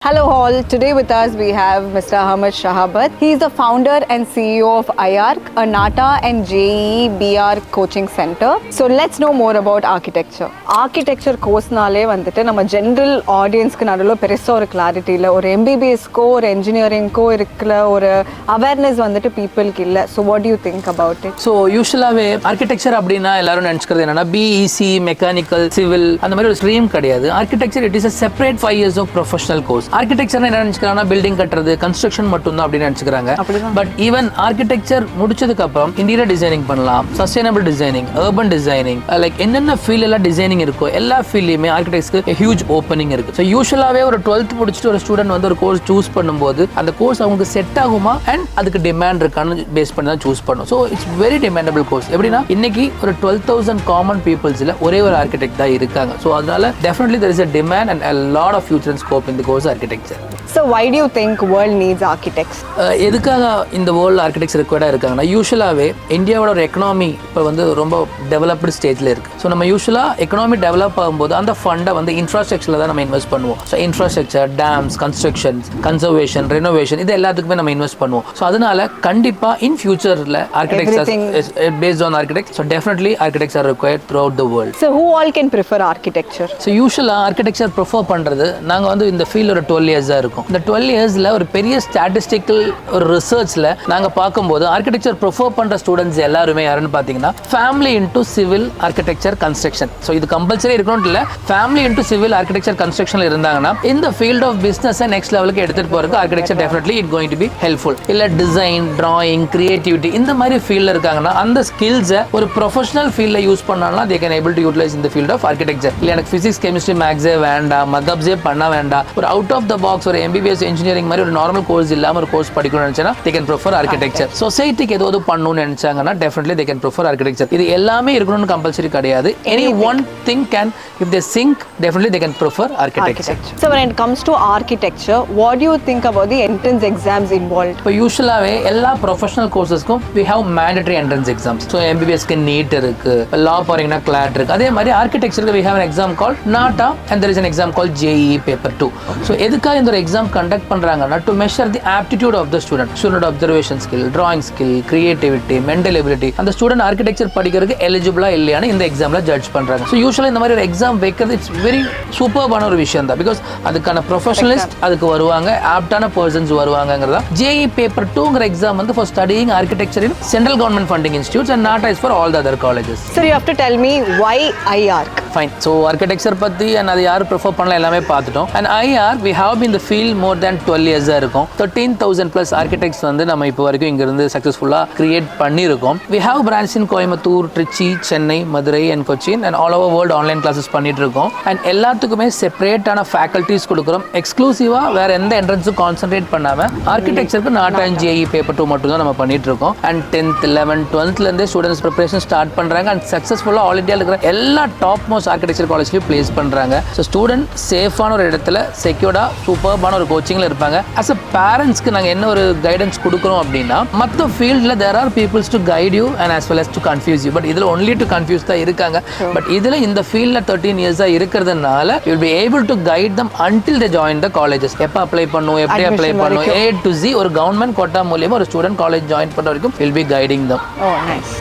Hello all, today with us we have Mr. Ahmed Shahabat. He is the founder and CEO of IARC, a Nata and JEE B.Arch coaching center. So let's know more about architecture. Architecture course நாலே வந்துட்டு நம்ம general ஆடியன்ஸ்க்கு நடுவில் பெருசாக ஒரு clarity இல்லை, ஒரு எம்பிபிஎஸ்க்கோ ஒரு என்ஜினியரிங்க்கோ இருக்கிற ஒரு அவேர்னஸ் வந்துட்டு பீப்புளுக்கு இல்லை. So what you think about it? So யூஸ்வலாகவே ஆர்கிடெக்சர் அப்படின்னா எல்லாரும் நினச்சிக்கிறது என்னன்னா பிஇசி, மெக்கானிக்கல், சிவில் அந்த மாதிரி ஒரு ஸ்ட்ரீம் கிடையாது. Architecture it is a separate 5 years of professional course. Architecture என்ன நினைச்சுக்கிறாங்கன்னா பில்டிங் கட்டுறது, கன்ஸ்ட்ரக்ஷன் மட்டும் தான் அப்படின்னு நினைச்சுக்கிறாங்க. பட் ஈவன் ஆர்கிடெக்சர் முடிச்சதுக்கு அப்புறம் இன்டீரியர் டிசைனிங் பண்ணலாம், sustainable designing, urban designing, like என்னென்ன ஃபீல்ட் எல்லாம் டிசைனிங் இருக்கோ எல்லா ஃபீல்ட்லயுமே ஆர்கிடெக்ட்ஸ்க்கு ஹியூஜ் ஓப்பனிங் இருக்கு. ஸோ யூஸ்வலாகவே ஒரு 12th முடிச்சுட்டு ஒரு ஸ்டூடெண்ட் வந்து ஒரு கோர்ஸ் சூஸ் பண்ணும்போது அந்த கோர்ஸ் அவங்களுக்கு செட் ஆகுமா அண்ட் அதுக்கு டிமாண்ட் இருக்கான்னு பேஸ் பண்ணி தான் சூஸ் பண்ணும். So it's very demandable course. எப்படின்னா இன்னைக்கு ஒரு 12,000 காமன் பீப்புள்ஸ்ல ஒரே ஒரு ஆர்கிடெக்ட் தான் இருக்காங்க. ஸோ அதனால definitely there is a demand and a lot of future and scope in the course architecture. So why do you think world needs architects? எதுக்காக இந்த வேர்ல்டு ஆர்கிடெக்ட்ஸ் ரிக்வயர்டாக இருக்காங்கன்னா யூஸ்வலாகவே இந்தியாவோட ஒரு எக்கனாமி இப்போ வந்து ரொம்ப டெவலப்டு ஸ்டேஜில் இருக்குது. ஸோ நம்ம யூஸ்வலாக எக்கனாமி டெவலப் ஆகும்போது அந்த ஃபண்டை வந்து இன்ஃப்ராஸ்ட்ரக்சரில் தான் நம்ம இன்வெஸ்ட் பண்ணுவோம். ஸோ இன்ஃப்ராஸ்ட்ரக்சர், டேம்ஸ், கன்ஸ்ட்ரக்ஷன்ஸ், கன்சர்வேஷன், ரெனோவேஷன் இது எல்லாத்துக்குமே நம்ம இன்வெஸ்ட் பண்ணுவோம். ஸோ அதனால கண்டிப்பாக இன் ஃபியூச்சரில் architects based on architect. So definitely architects R required through out the world. So who all can prefer architecture? So யூஸ்வலாக ஆர்கிடெக்சர் ப்ரிஃபர் பண்ணுறது நாங்கள் வந்து இந்த ஃபீல்டு ஒரு 12 years தான் இருக்கும். இந்த 12 yearsல ஒரு பெரிய ஸ்டாட்டிஸ்டிக்கல் ஒரு ரிசர்ச்ல நாங்கள் பார்க்கும்போது ஆர்கிடெக்சர் ப்ரிஃபர் பண்ணுற ஸ்டூடெண்ட்ஸ் எல்லாருமே யாருன்னு பார்த்தீங்கன்னா family into civil architecture construction. So இது கம்பல்சரி இருக்கணும் இல்லை, ஃபேமிலி இன்டூ சிவில் ஆர்கிடெக்சர் கன்ஸ்ட்ரக்ஷன்ல இருந்தாங்கன்னா இந்த ஃபீல்ட் ஆஃப் பிஸ்னஸை நெக்ஸ்ட் லெவலுக்கு எடுத்துட்டு போறதுக்கு architecture definitely it going to be helpful. இல்லை டிசைன், டிராயிங், கிரியேட்டிவிட்டி இந்த மாதிரி ஃபீல்டில் இருக்காங்கன்னா அந்த ஸ்கில்ஸை ஒரு ப்ரொஃபஷனல் ஃபீல்டில் யூஸ் பண்ணாங்கன்னா they can able to utilise இந்த ஃபீல்ட் ஆஃப் ஆர்கிடெக்சர். இல்லை எனக்கு ஃபிசிக்ஸ், கெமிஸ்ட்ரி, மேக்ஸே வேண்டாம், மதப்ஸே பண்ண வேண்டாம், ஒரு அவுட் ஆஃப் த பாக்ஸ் ஒரு எம்பிபிஎஸ் இன்ஜினியரிங் மாதிரி ஒரு நார்மல் கோர்ஸ் இல்லாம ஒரு கோர்ஸ் படிக்கணும்னு நினைச்சா they can prefer architecture. சொசைட்டிக்கு ஏதாவது பண்ணணும்னு நினைச்சாங்கன்னா definitely they can prefer architecture. இது எல்லாமே இருக்கணும்னு கம்பல்சரி கிடையாது. Any one thing can, if they sync, definitely they can prefer architecture. So when it comes to architecture, what do you think about the entrance exams involved? இப்போ யூஸ்வலாகவே எல்லா professional கோர்சஸ்க்கும் we have mandatory entrance exams. So எம்பிபிஎஸ்க்கு NEET இருக்கு, law போறீங்கன்னா CLAT இருக்கு. அதே மாதிரி ஆர்கிடெக்சருக்கு we have an exam called Nata and there is an exam called JEE Paper 2. So எதுக்காக இந்த ஒரு எக்ஸாம் கண்டக்ட் பண்றாங்கன்னா to measure the aptitude of the student observation skill, drawing skill, creativity, mental ability. அந்த student architecture படிக்கிறதுக்கு எலிஜிபிளா இல்லையான்னு இந்த எக்ஸாம்ல judge பண்றாங்க. ஸோ யூஸ்வலா இந்த மாதிரி ஒரு எக்ஸாம் வைக்கிறது இட்ஸ் வெரி சூப்பர்பான ஒரு விஷயம் தான். பிகாஸ் அதுக்கான ப்ரொஃபஷனலிஸ்ட் அதுக்கு வருவாங்க, ஆப்டான பர்சன்ஸ் வருவாங்கிறதா. JEE Paper 2ங்கிற எக்ஸாம் வந்து for studying architecture in central government funding institutes and Nata is for all the other colleges. So you have to tell me why IARC? Fine. So architecture பத்தி and அது யாரு prefer பண்ணலாம் எல்லாமே பார்த்துட்டோம். And IARC we have been in the field more than 12 years இருக்கும். 13,000 plus architects வந்து நம்ம இப்போ வரைக்கும் இங்க இருந்து சக்சஸ்ஃபுல்லா கிரியேட் பண்ணியிருக்கோம். We have branches in Coimbatore, Trichy, Chennai, Madurai and Cochin and all over world online classes பண்ணிட்டு இருக்கோம். And எல்லாத்துக்குமே செப்பரேட்டான ஃபேக்கல்டிஸ் கொடுக்குறோம். எக்ஸ்க்ளூசிவா வேற எந்த என்ட்ரன்ஸும் கான்சென்ட்ரேட் பண்ணாம ஆர்கிடெக்சருக்கு Nata and JEE Paper 2 மட்டும் தான் நம்ம பண்ணிட்டு இருக்கோம். And 10th, 11th, 12th இருந்தே ஸ்டூடெண்ட்ஸ் ப்ரிப்பரேஷன் ஸ்டார்ட் பண்றாங்க and சக்சஸ்ஃபுல்லா ஆல் இந்தியால இருக்கிற எல்லா டாப் மோஸ்ட் ஆர்கிடெக்சர் காலேஜ்லயும் பிளேஸ் பண்றாங்க. ஸோ ஸ்டூடெண்ட் சேஃபான ஒரு இடத்துல செக்யூர்டா சூப்பர்பான ஒரு கோச்சிங்ல இருப்பாங்க. அஸ் அ பேரண்ட்ஸ்க்கு நாங்கள் என்ன ஒரு கைடன்ஸ் கொடுக்குறோம் அப்படின்னா மற்ற ஃபீல்டில் there are peoples to guide you and as well as to confuse you. But இதில் ஒன்லி டு கன்ஃபியூஸ் தான் இருக்காங்க. பட் இதில் இந்த ஃபீல்டில் 13 years இருக்கிறதுனால you will be able to guide them until they join the colleges. எப்போ apply பண்ணும், எப்படி அப்ளை பண்ணும், A to Z ஒரு கவர்மெண்ட் கோட்டா மூலியமாக ஒரு ஸ்டூடெண்ட் காலேஜ் ஜாயின் பண்ணுற வரைக்கும் will be guiding them. Oh, nice.